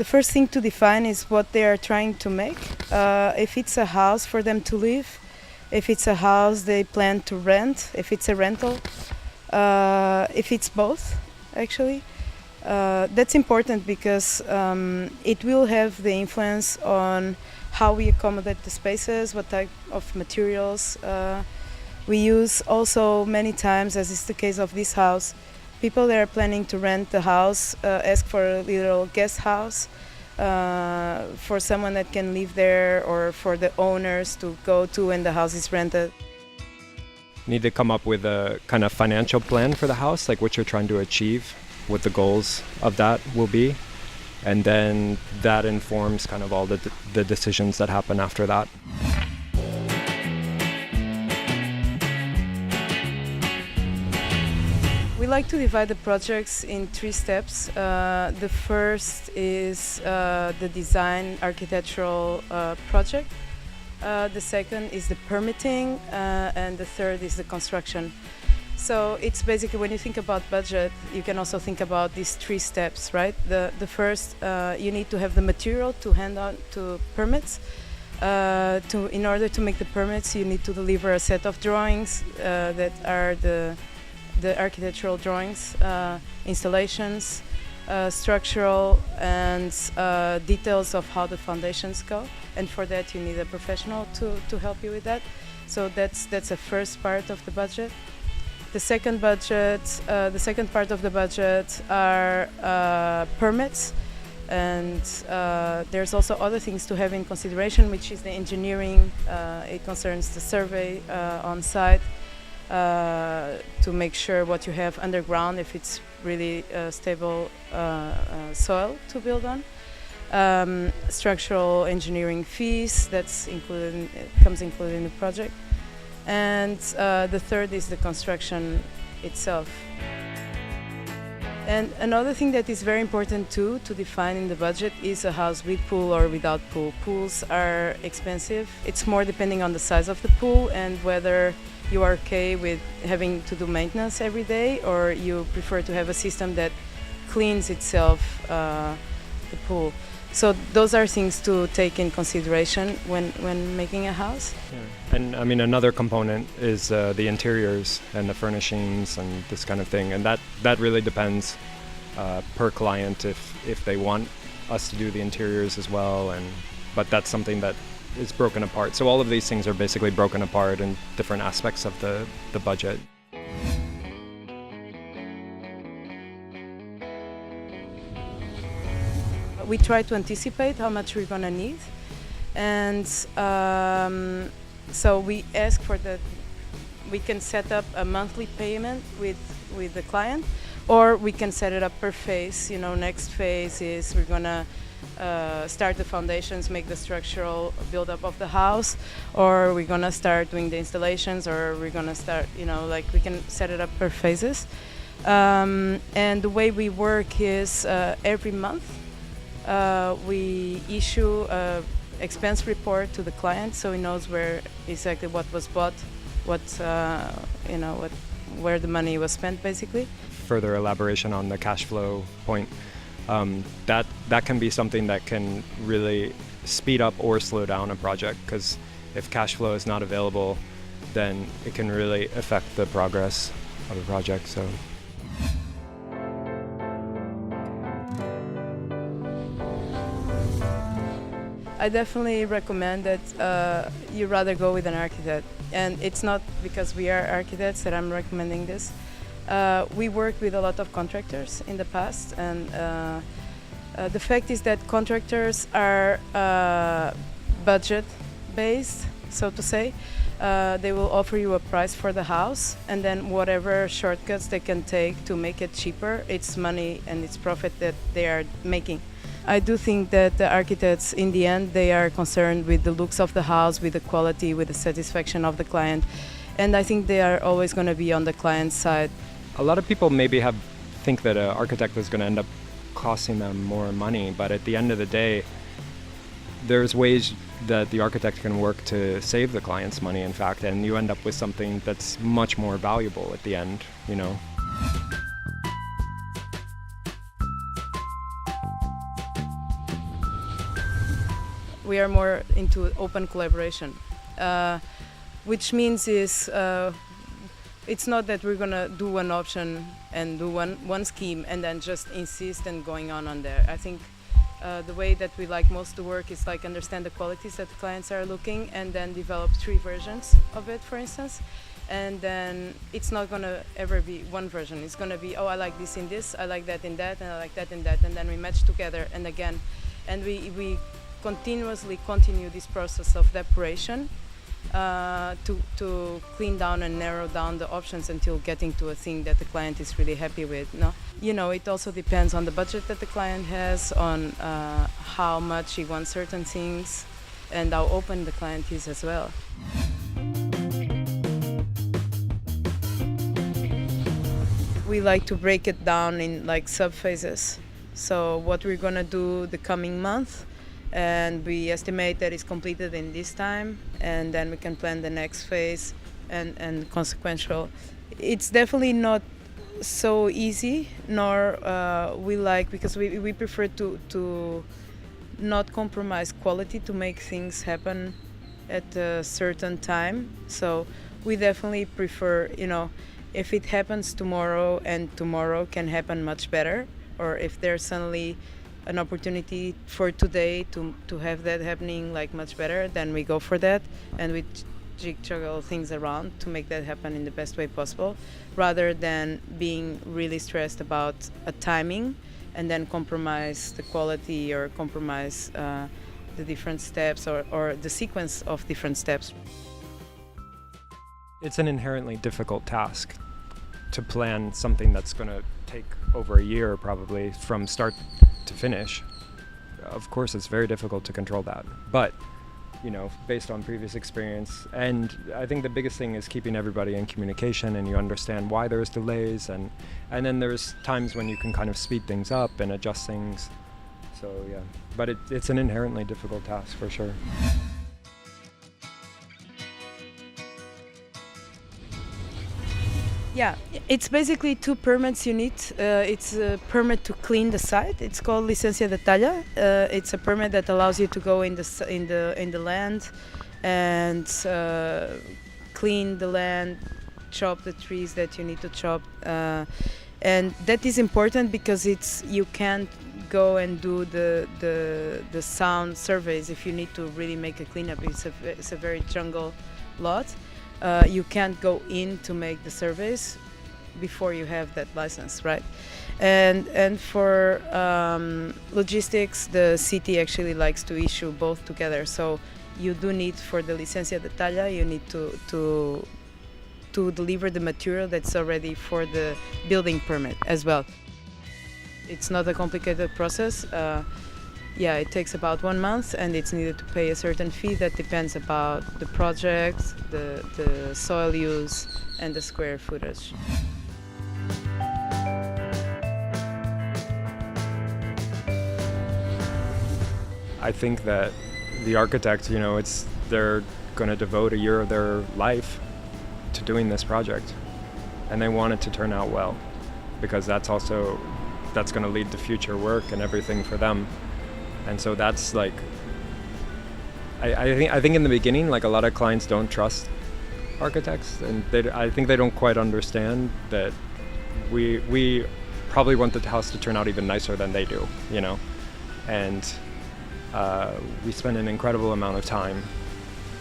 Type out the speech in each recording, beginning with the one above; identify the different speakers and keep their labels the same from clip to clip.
Speaker 1: The first thing to define is what they are trying to make. If it's a house for them to live, if it's a house they plan to rent, if it's a rental, if it's both, actually. That's important because it will have the influence on how we accommodate the spaces, what type of materials we use. Also, many times, as is the case of this house, people that are planning to rent the house ask for a little guest house for someone that can live there, or for the owners to go to when the house is rented.
Speaker 2: Need to come up with a kind of financial plan for the house, like what you're trying to achieve, what the goals of that will be, and then that informs kind of all the decisions that happen after that.
Speaker 1: We like to divide the projects in 3 steps. The first is the design architectural project. The second is the permitting, and the third is the construction. So it's basically, when you think about budget, you can also think about these 3 steps, right? The first, you need to have the material to hand out to permits. In order to make the permits, you need to deliver a set of drawings that are the architectural drawings, installations, structural, and details of how the foundations go. And for that, you need a professional to help you with that. So that's the first part of the budget. The second part of the budget are permits, and there's also other things to have in consideration, which is the engineering. It concerns the survey on site to make sure what you have underground, if it's really stable soil to build on. Structural engineering fees, comes included in the project. And the third is the construction itself. And another thing that is very important too to define in the budget is a house with pool or without pool. Pools are expensive. It's more depending on the size of the pool and whether you are okay with having to do maintenance every day, or you prefer to have a system that cleans itself, the pool. So those are things to take in consideration when making a house.
Speaker 2: Yeah. And I mean, another component is the interiors and the furnishings and this kind of thing. And that really depends per client if they want us to do the interiors as well. But that's something that is broken apart. So all of these things are basically broken apart in different aspects of the budget.
Speaker 1: We try to anticipate how much we're gonna need, and so we ask for we can set up a monthly payment with the client, or we can set it up per phase. You know, next phase is we're gonna start the foundations, make the structural build-up of the house, or we're gonna start doing the installations, or we're gonna start, like we can set it up per phases. And the way we work is every month we issue an expense report to the client, so he knows where exactly what was bought, where the money was spent, basically.
Speaker 2: Further elaboration on the cash flow point. That can be something that can really speed up or slow down a project, because if cash flow is not available, then it can really affect the progress of a project. So.
Speaker 1: I definitely recommend that you rather go with an architect, and it's not because we are architects that I'm recommending this. We worked with a lot of contractors in the past, and the fact is that contractors are budget-based, so to say. They will offer you a price for the house, and then whatever shortcuts they can take to make it cheaper, it's money and it's profit that they are making. I do think that the architects, in the end, they are concerned with the looks of the house, with the quality, with the satisfaction of the client, and I think they are always going to be on the client's side.
Speaker 2: A lot of people maybe think that an architect is going to end up costing them more money, but at the end of the day, there's ways that the architect can work to save the client's money, in fact, and you end up with something that's much more valuable at the end,
Speaker 1: We are more into open collaboration, which means it's not that we're gonna do one option and do one scheme and then just insist and going on there. I think the way that we like most to work is like understand the qualities that the clients are looking and then develop 3 versions of it, for instance. And then it's not gonna ever be one version. It's gonna be, oh, I like this in this, I like that in that, and I like that in that, and then we match together and again. And we continuously continue this process of depuration to clean down and narrow down the options until getting to a thing that the client is really happy with. No, you know, it also depends on the budget that the client has, on how much he wants certain things, and how open the client is as well. We like to break it down in like sub-phases. So what we're gonna do the coming month, and we estimate that it's completed in this time, and then we can plan the next phase and consequential. It's definitely not so easy, nor we like, because we prefer to not compromise quality to make things happen at a certain time. So we definitely prefer, you know, if it happens tomorrow and tomorrow can happen much better, or if there's suddenly an opportunity for today to have that happening like much better, then we go for that, and we juggle things around to make that happen in the best way possible, rather than being really stressed about a timing and then compromise the quality or compromise the different steps or the sequence of different steps.
Speaker 2: It's an inherently difficult task to plan something that's going to take over a year probably from start to finish. Of course, it's very difficult to control that. But, you know, based on previous experience, and I think the biggest thing is keeping everybody in communication and you understand why there's delays, and then there's times when you can kind of speed things up and adjust things. So, yeah. But it's an inherently difficult task for sure.
Speaker 1: Yeah, it's basically 2 permits you need. It's a permit to clean the site. It's called licencia de talla. It's a permit that allows you to go in the land and clean the land, chop the trees that you need to chop, and that is important because you can't go and do the sound surveys if you need to really make a cleanup. It's a very jungle lot. You can't go in to make the surveys before you have that license, right? And for logistics, the city actually likes to issue both together. So you do need, for the licencia de talla, you need to deliver the material that's already for the building permit as well. It's not a complicated process. Yeah, it takes about 1 month, and it's needed to pay a certain fee that depends about the project, the soil use, and the square footage.
Speaker 2: I think that the architect, you know, they're going to devote a year of their life to doing this project, and they want it to turn out well, because that's going to lead to future work and everything for them. And so that's like, I think in the beginning, like, a lot of clients don't trust architects, and I think they don't quite understand that we probably want the house to turn out even nicer than they do, you know, and we spend an incredible amount of time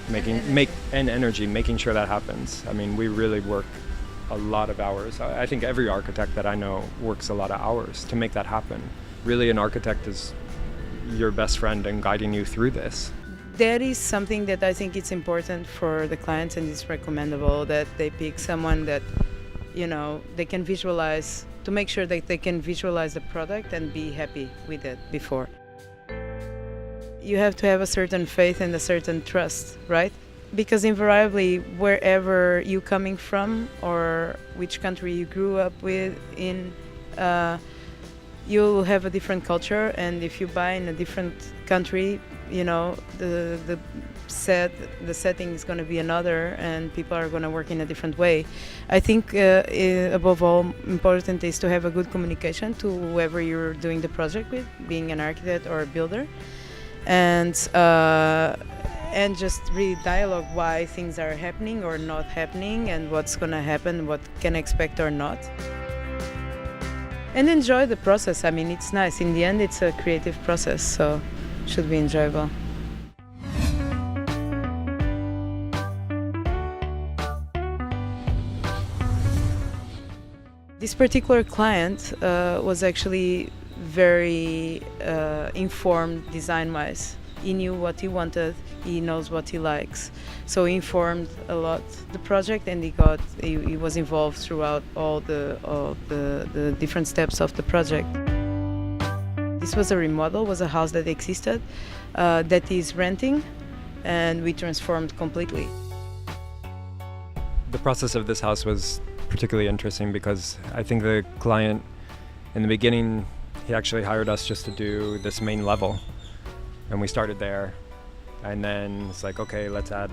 Speaker 2: and energy making sure that happens. I mean, we really work a lot of hours. I think every architect that I know works a lot of hours to make that happen. Really, an architect is your best friend and guiding you through this.
Speaker 1: That is something that I think it's important for the clients, and it's recommendable that they pick someone that, you know, they can visualize, to make sure that they can visualize the product and be happy with it before. You have to have a certain faith and a certain trust, right? Because invariably, wherever you're coming from or which country you grew up in, you'll have a different culture, and if you buy in a different country, you know, the setting is going to be another, and people are going to work in a different way. I think above all, important is to have a good communication to whoever you're doing the project with, being an architect or a builder, and just really dialogue why things are happening or not happening and what's gonna happen, what can expect or not. And enjoy the process. I mean, it's nice. In the end, it's a creative process, so it should be enjoyable. This particular client was actually very informed design-wise. He knew what he wanted, he knows what he likes. So he informed a lot the project, and he was involved throughout all the different steps of the project. This was a remodel, was a house that existed, that he's renting, and we transformed completely.
Speaker 2: The process of this house was particularly interesting because I think the client, in the beginning, he actually hired us just to do this main level. And we started there, and then it's like, okay, let's add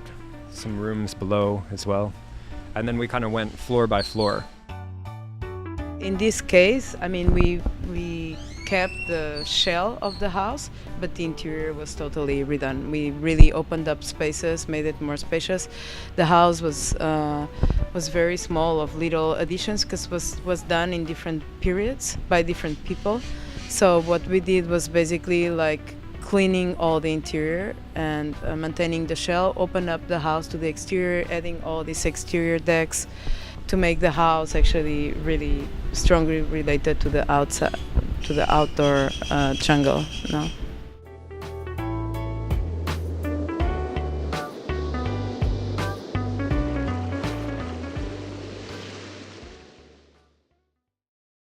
Speaker 2: some rooms below as well. And then we kind of went floor by floor.
Speaker 1: In this case, I mean, we kept the shell of the house, but the interior was totally redone. We really opened up spaces, made it more spacious. The house was very small, of little additions, because was done in different periods by different people. So what we did was basically like cleaning all the interior and maintaining the shell, open up the house to the exterior, adding all these exterior decks to make the house actually really strongly related to the outside, to the outdoor jungle. No?